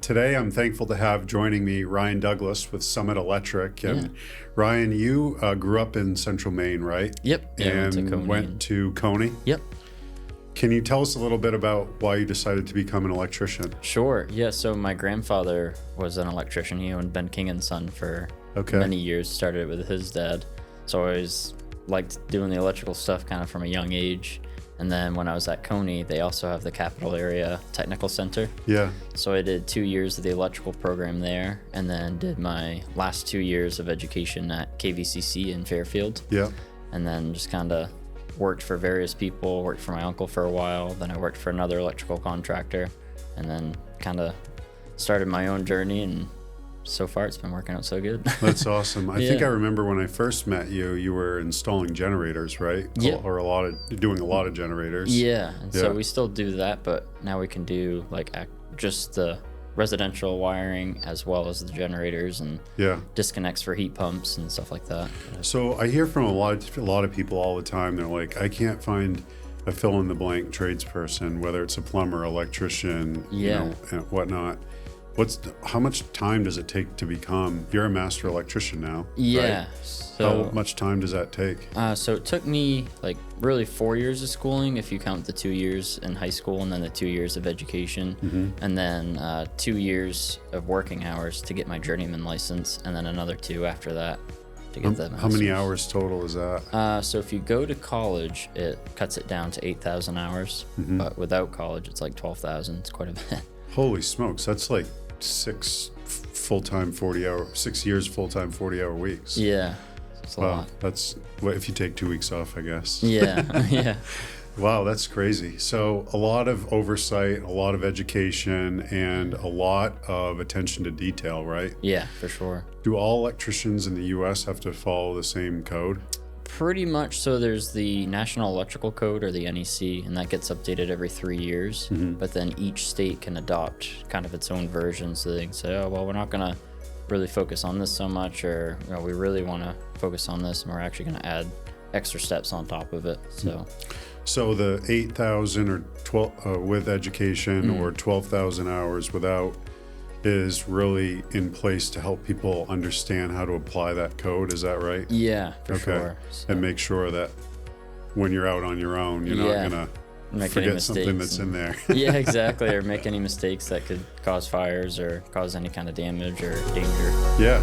Today I'm thankful to have joining me Ryan Douglas with Summit Electric. And Yeah. Ryan, you grew up in Central Maine, right? Yep. Yeah, And went to Coney. Yep. Can you tell us a little bit about why you decided to become an electrician? Sure. Yeah. So my grandfather was an electrician. He owned Ben King and Son for Okay. many years. Started it with his dad. So I always liked doing the electrical stuff kind of from a young age. And then when I was at Coney, they also have the Capital Area Technical Center. Yeah. So I did 2 years of the electrical program there, and then did my last 2 years of education at KVCC in Fairfield. Yeah. And then just kind of worked for various people, worked for my uncle for a while, then I worked for another electrical contractor, and then kind of started my own journey, and so far it's been working out so good. That's awesome. I think Yeah. I remember when I first met you, you were installing generators, right? Yeah. Or doing a lot of generators. Yeah, and so Yeah. we still do that, but now we can do like just the residential wiring as well as the generators and Yeah. disconnects for heat pumps and stuff like that. So I hear from a lot of people all the time. They're like, I can't find a fill in the blank tradesperson, whether it's a plumber, electrician, Yeah. and whatnot. How much time does it take to become? You're a master electrician now. Yeah. Right? So How much time does that take? So it took me like really 4 years of schooling, if you count the 2 years in high school and then the 2 years of education, and then 2 years of working hours to get my journeyman license, and then another 2 after that to get the How many master's. hours total is that? So if you go to college, it cuts it down to 8,000 hours, but without college, it's like 12,000. It's quite a bit. Holy smokes, that's like 6 years full-time 40-hour weeks. Yeah, it's a Wow, lot. that's what if you take 2 weeks off, I guess. Yeah, yeah. Wow, that's crazy. So a lot of oversight, a lot of education, and a lot of attention to detail, right? Yeah, for sure. Do all electricians in the U.S. have to follow the same code? Pretty much. So there's the National Electrical Code, or the NEC, and that gets updated every 3 years. But then each state can adopt kind of its own version, so they can say, oh, well, we're not going to really focus on this so much, or we really want to focus on this, and we're actually going to add extra steps on top of it. So the 8,000 or 12 with education or 12,000 hours without is really in place to help people understand how to apply that code. Is that right? Yeah, for sure. And make sure that when you're out on your own, you're not gonna Make any forget something mistakes that's in there. Yeah, exactly. Or make any mistakes that could cause fires or cause any kind of damage or danger. Yeah.